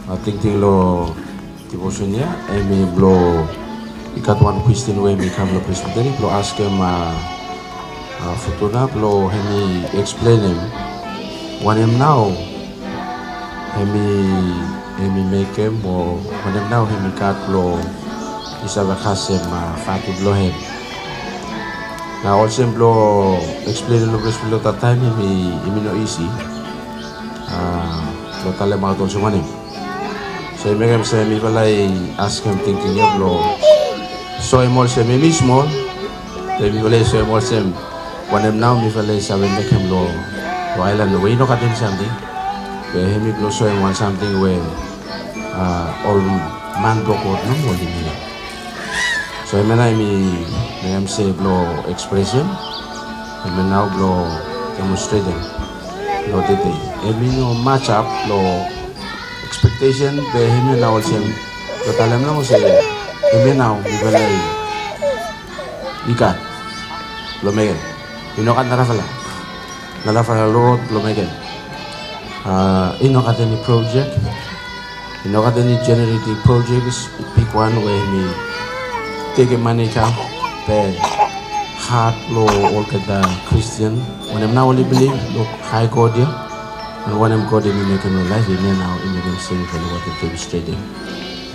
Thinking lo devotion ya, emi blo ikat one question we mi kam lo presbytery blo ask him Futuna blo hemi explain him when him now hemi make him or when him now hemi kat blo isa bakasem fatu blo him. Now also blo explain lo presbytery lo that time hemi no easy lo tale ma tol sumanim. So I make him say, me valay ask him thinking ya blo. So him also me mismo, me valay so him also when him now me valay sabi make him lo island lo. We no katin something. But him blo so him want something where all man block out no more limit. So him na me him say blo expression. Him now blo demonstrating lo dede. Him no match up lo. Expectation be him now also total na mo say him now bibalay ikat lo megen ino kan narafala road lo megen ino ka ni project ino ka ni generating projects pick one way me take money ka be heart lo all the Christian when I'm now only believe look high God ya. And when I'm God, we make him life, we may now in the same for what the demonstrating.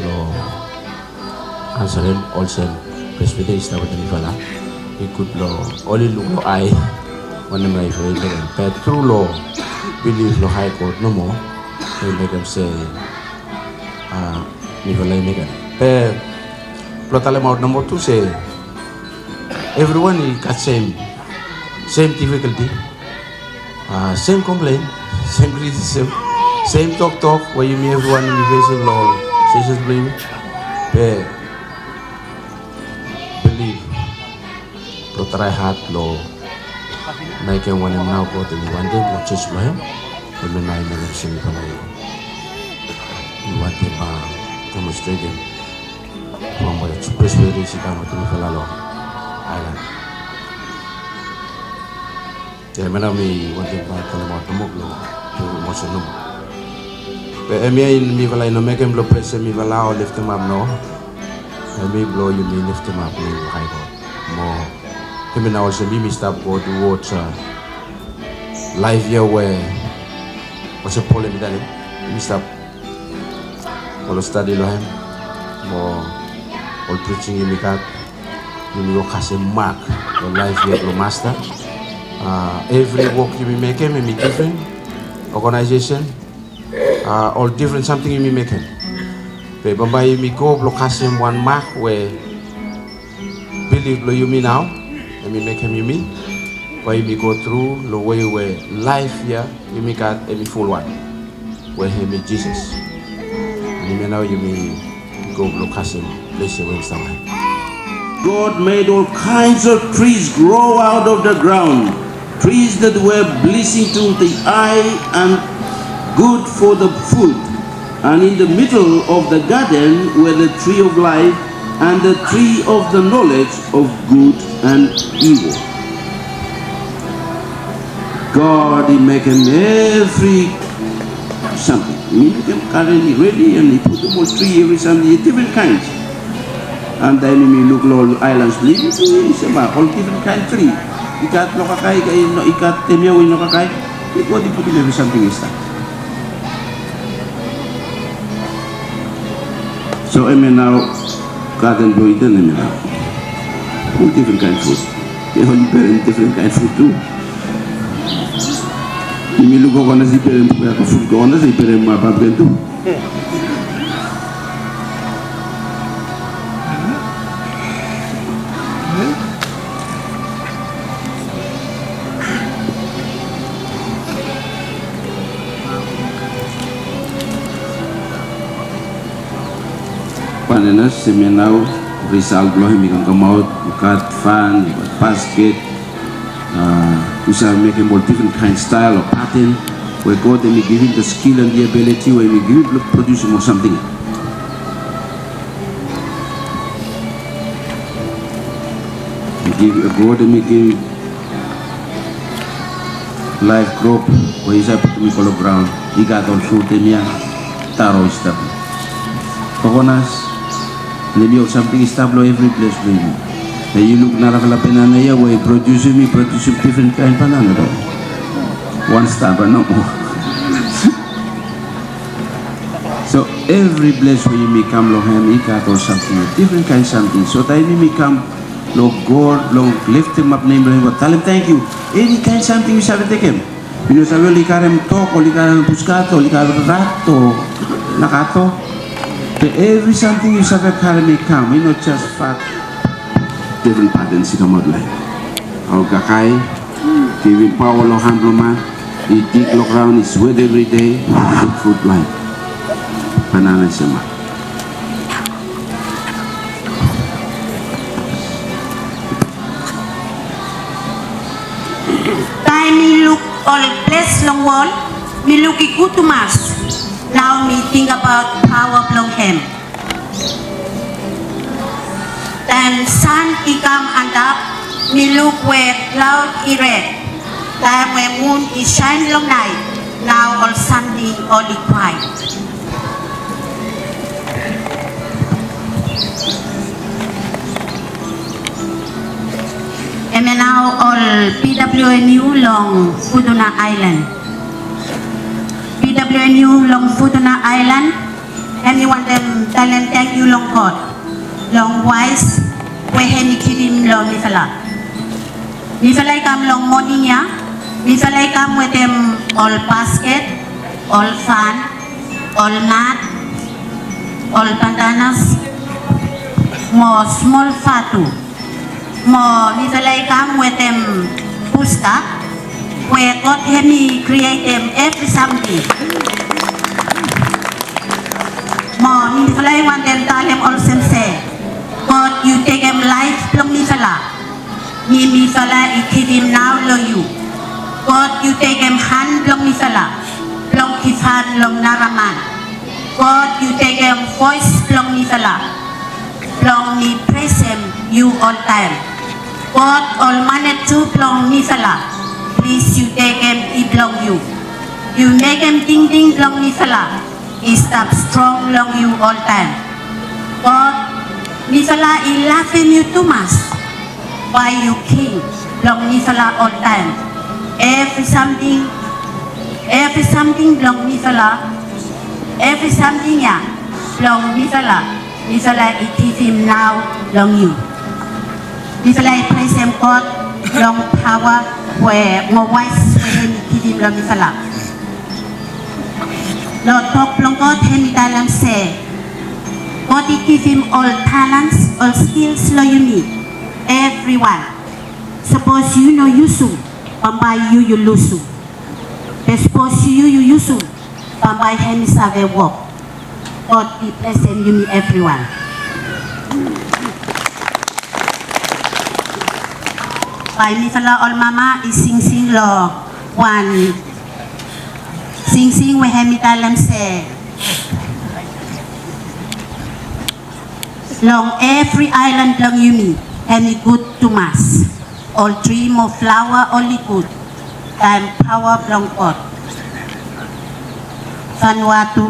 So, answer him also, presbytery is not any fella. He could law, only look no eye when I'm life, we make him. But through law, believe no high court no more, we make him say, Nikolai Megan. But, Plotalem out number 2 say, everyone got same difficulty, same complaint. Same criticism, same talk where you meet everyone in the face of law, says blame, believe, to try hard law, make him when him now go to me one day, watch his blame, and then I never see him from you want him demonstrating from what it's presbytery, she can't to me for law island. Yeah, me want him to tell him about the muglo. Emotional. But me valay no make him blow press me vala or lift him up no. Me blow you me lift him up me high God. More. Him and also me stop go to watch live here where what's a poem dali. Me stop. All study lo him. More all preaching in me cat. You go has a mark the live here lo master. Every work you be making me different. Organization, all different something you may make him. But Bamba you go block him one mark where believe lo you me now, and me make him you me. Where you go through the way where life here you make a full one, where he meet Jesus. And you now you may go block him, place your wings somewhere. God made all kinds of trees grow out of the ground. Trees that were pleasing to the eye and good for the food. And in the middle of the garden were the tree of life and the tree of the knowledge of good and evil. God is making every something. He make them currently ready and he put them all tree every something, different kinds. And then we look all islands living, it's about all different kind of tree. Ikat no kakai kay no ikat temya no kakai iko di put in something is that. So I mean now garden do it and now all different kind of food. They only parent different kind of food too. You look on as the parent food go on as the parent ma babgen too. Panenas semenau result lo himi kan kamot ukat fan basket we shall make him all different kind style of pattern where God may give him the skill and the ability where we give him produce more something. We give God may give live crop where he's up to me color ground he got all fruit in here taro istablo. Pakonas, niliok something istablo every place baby. Na you look na lakalapin na iya, way produce different kind pa na no. One star but no more. So every place where you may come lo ham ikat or something, different kind something. So tayo may come lo God, lo lift him up name lo tell him thank you. Any kind something you sabi take him. You know sabi likarem tok, o likarem puskato, likarem rato, nakato. So every something you sabi kare may come, you know just fat. Different patterns you come out like. Our kakay, giving power lo hand lo man, he dig lo ground, he sweat every day, good food like. Banana sama. Time me look all place long wall, me look good to mass. Now me think about power long hem. Then sun he come and up, me look where cloud he red. Time when moon he shine long night, now all Sunday all the quiet. And now all PWNU long Futuna Island. PWNU long Futuna Island. And you want them tell them thank you long God. Long wise we heni kidim long nifala. Nifala come long morning ya. Nifala come with them all basket, all fan, all mat, all bandanas, more small fatu. More nifalay come with them pusta, where God help me create them every Sunday. More nifalay want them tell them also say, God you take them life long nifala. Nifala I give him now lo you. God you take them hand long nifala, long kifan long naraman. God you take them voice long nifala, long ni praise him you all time. God all manner to belong nifala. Please you take him, he belong you. You make him ding ding belong nifala. He stop strong long you all time. God nifala he laughing you too much. Why you king belong nifala all time. Every something belong nifala. Every something ya belong nifala. Nifala he give him now belong you. Nifala praise him God, long power, where more wise when he give him long nifala. Lord talk long God, he talent say, God he give him all talents, all skills lo you need, everyone. Suppose you know yusu, pambay you lusu. Suppose you yusu, pambay him save walk. God be bless him you me everyone. By nifala all mama is sing lo one sing we hemi talam say long every island long you me hemi good to mass all dream of flower only good time power long God Vanuatu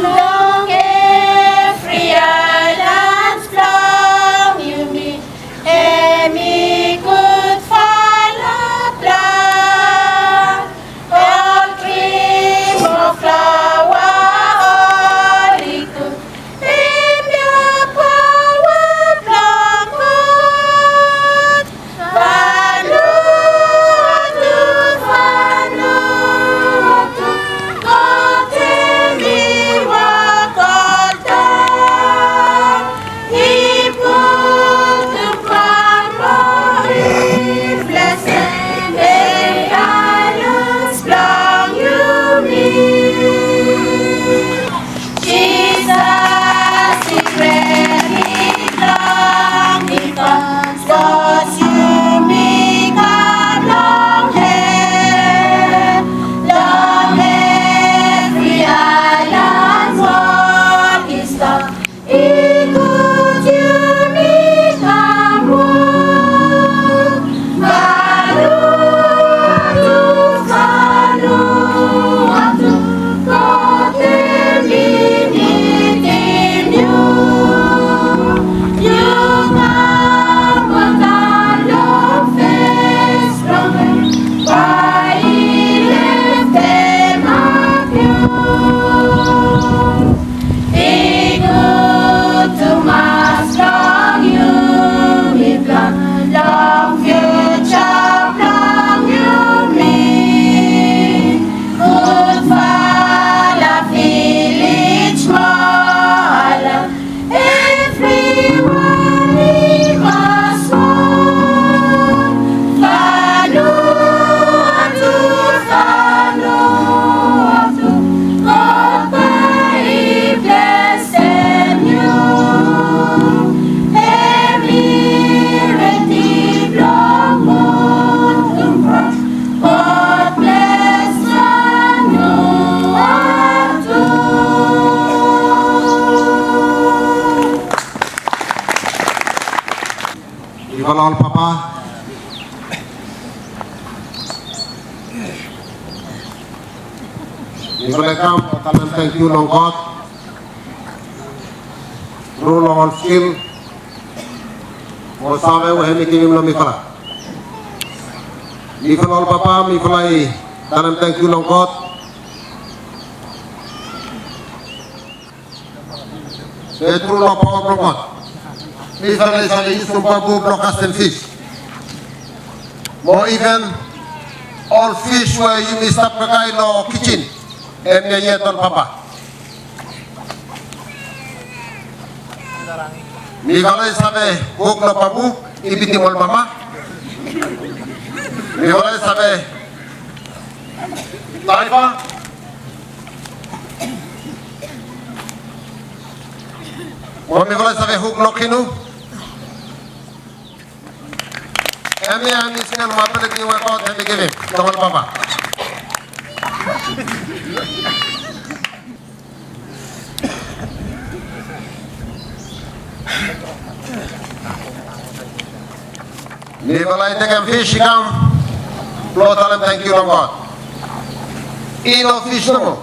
Long every island's long, you mean, me good follow plan. All dream of flower, all it could, him your power plan good. Vanuatu, God God bless the new and true. Even all Papa. Welcome, thank you, Lord God. Through all skill, Mosawe, Wahemi Kim Lomifala. Mifala Papa, Mifalai, thank you, Lord God. The true law power of God. Mifala is a use from Babu, broadcast and fish. More even, all fish where you miss up the guy no kitchen. Yeton Papa. Mi valay sabe huk no pabu ibiti mol mama. Mi valay sabe taifa. Mi valay sabe huk no kinu. Ami singan mapele ki wa ko themi geve tomol Papa. Nivalai tegam fish come, plotalam thank you Lord God. Ino fish no,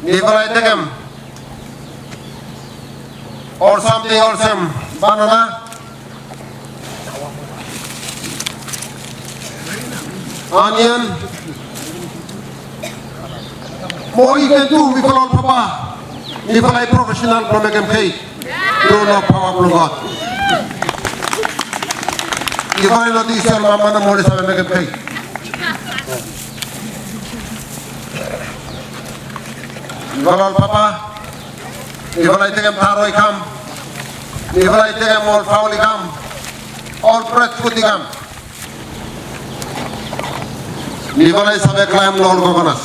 Nivalai tegam, or something or some banana, onion. More you can do, Nivalai Papa, Nivalai professional, no make him pay. Through no power of God. If I know this, your mama no more is a make a pay. Galal Papa, if I take him Taroi come, if I take him all foul come, all breath food come. If I sabe climb no all governas,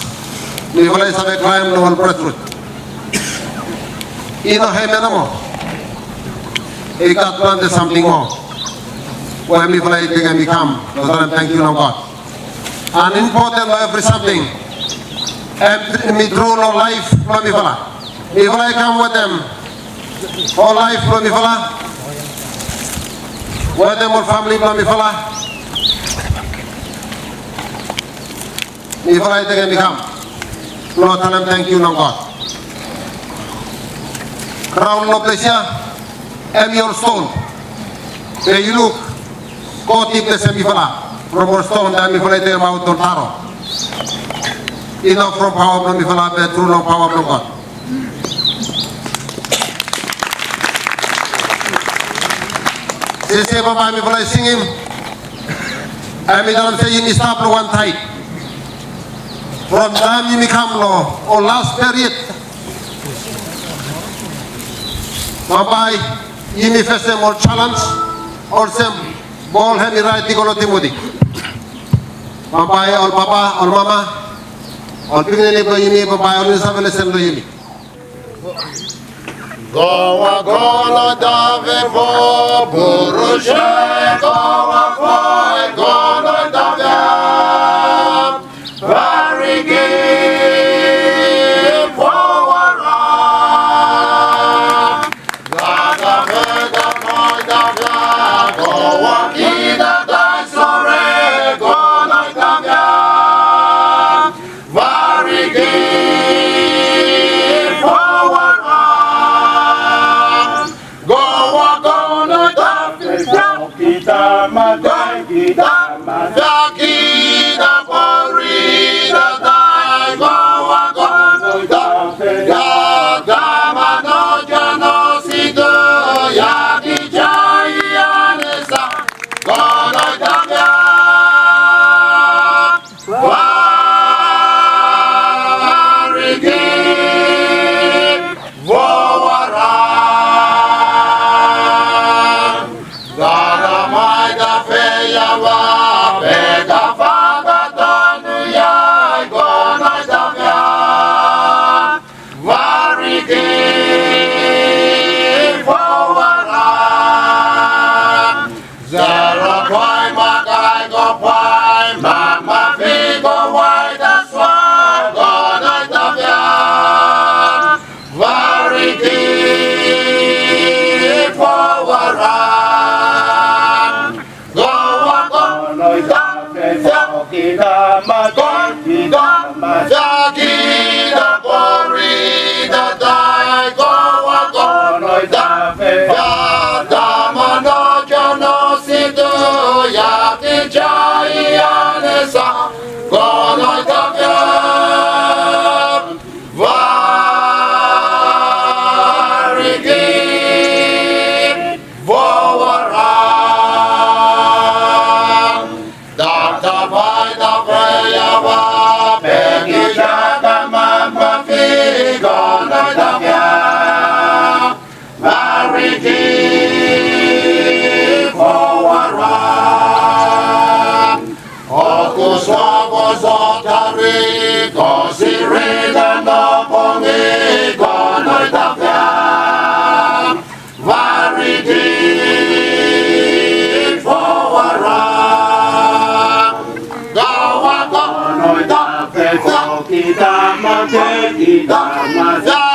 if I sabe climb no all breath food. Ino hey menamo, he got planted something more. Why me fly take and become, thank you Lord God. And important every something. And me through no life, no me fala. Me fly come with them. All life, no me fala. With them all family, no me fala. Me fly take and become. Lord, thank you Lord God. Crown no place here, am your stone. Where you look. Go tip the semifala from our stone and mifala take out to taro. Enough from power from mifala, but true no power from God. Say Papa mifala sing him. I mean I'm saying you stop one tight. From time you become law or last period. Papa, you may face them more challenge or some. Ball hemi right digolo timudi. Papa, all Papa, all Mama, all pigni ko yimi Papa, all isabele sendo yimi. Goa gola dave vo burushe goa foi gola dave varigi powara gaga vega moi dave goa kida dai sore gola dave varigi Kita madai kita con Jakida Porida Dai Goa Gonoi Dafe Yadamano Jono Sidu Yaki Jai Anesa Gonoi Dafe Varigi Vowaram Dr. Vaida Prayava Peki Shaka Mama Figo Nodavya Varigi Vowaram Okuswabo Zotari Kosirida Nopongi Gonodavya Varigi Vowaram Gawa Gonodavya Kita Mate Kita Mate